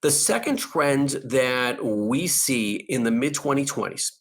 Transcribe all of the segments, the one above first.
The second trend that we see in the mid 2020s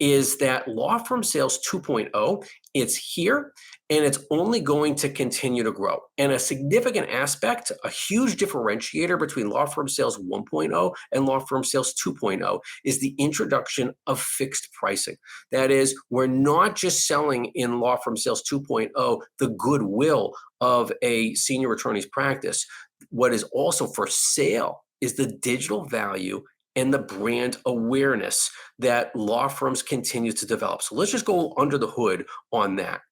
is that law firm sales 2.0, it's here and it's only going to continue to grow. And a significant aspect, a huge differentiator between law firm sales 1.0 and law firm sales 2.0 is the introduction of fixed pricing. That is, we're not just selling in law firm sales 2.0 the goodwill of a senior attorney's practice. What is also for sale is the digital value and the brand awareness that law firms continue to develop. So let's just go under the hood on that.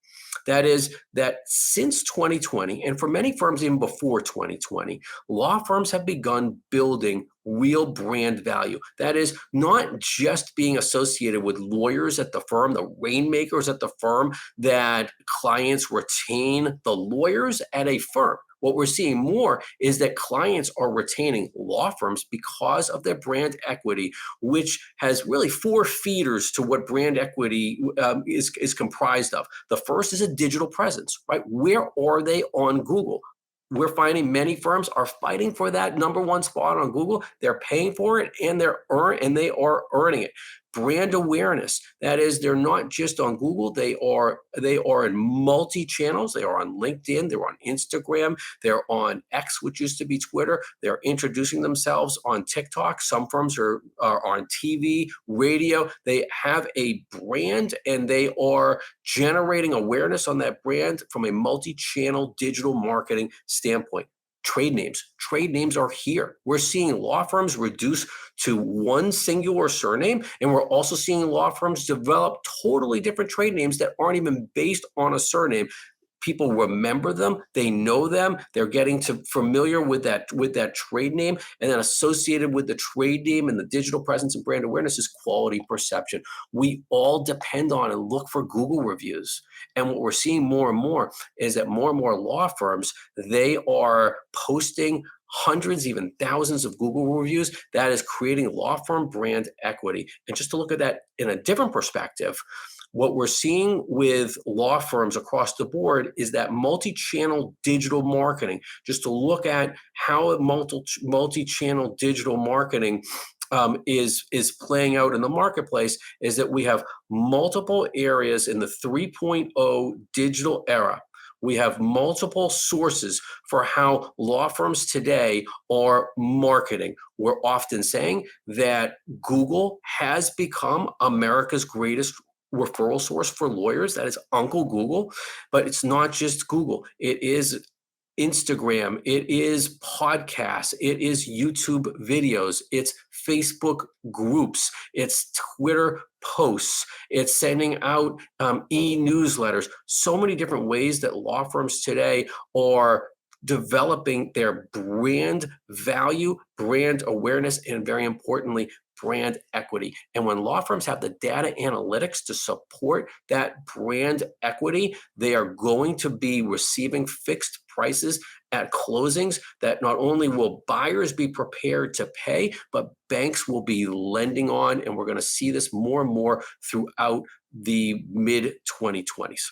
That is that since 2020, and for many firms even before 2020, law firms have begun building real brand value. That is not just being associated with lawyers at the firm, the rainmakers at the firm, that clients retain the lawyers at a firm. What we're seeing more is that clients are retaining law firms because of their brand equity, which has really four feeders to what brand equity is comprised of. The first is a digital presence, right? Where are they on Google? We're finding many firms are fighting for that number one spot on Google. They're paying for it and they are earning it. Brand awareness. That is, they're not just on Google. They are in multi-channels. They are on LinkedIn. They're on Instagram. They're on X, which used to be Twitter. They're introducing themselves on TikTok. Some firms are on TV, radio. They have a brand and they are generating awareness on that brand from a multi-channel digital marketing standpoint. Trade names are here. We're seeing law firms reduce to one singular surname, and we're also seeing law firms develop totally different trade names that aren't even based on a surname. People remember them, they know them, they're getting familiar with that trade name, and then associated with the trade name and the digital presence and brand awareness is quality perception. We all depend on and look for Google reviews. And what we're seeing more and more is that more and more law firms, they are posting hundreds, even thousands of Google reviews. That is creating law firm brand equity. And just to look at that in a different perspective, what we're seeing with law firms across the board is that multi-channel digital marketing, just to look at how multi-channel digital marketing is playing out in the marketplace, is that we have multiple areas in the 3.0 digital era. We have multiple sources for how law firms today are marketing. We're often saying that Google has become America's greatest referral source for lawyers. That is Uncle Google, but it's not just Google. It is Instagram, it is podcasts, it is YouTube videos, it's Facebook groups, it's Twitter posts, it's sending out e-newsletters. So many different ways that law firms today are developing their brand value, brand awareness, and very importantly, brand equity. And when law firms have the data analytics to support that brand equity, they are going to be receiving fixed prices at closings that not only will buyers be prepared to pay, but banks will be lending on. And we're going to see this more and more throughout the mid 2020s.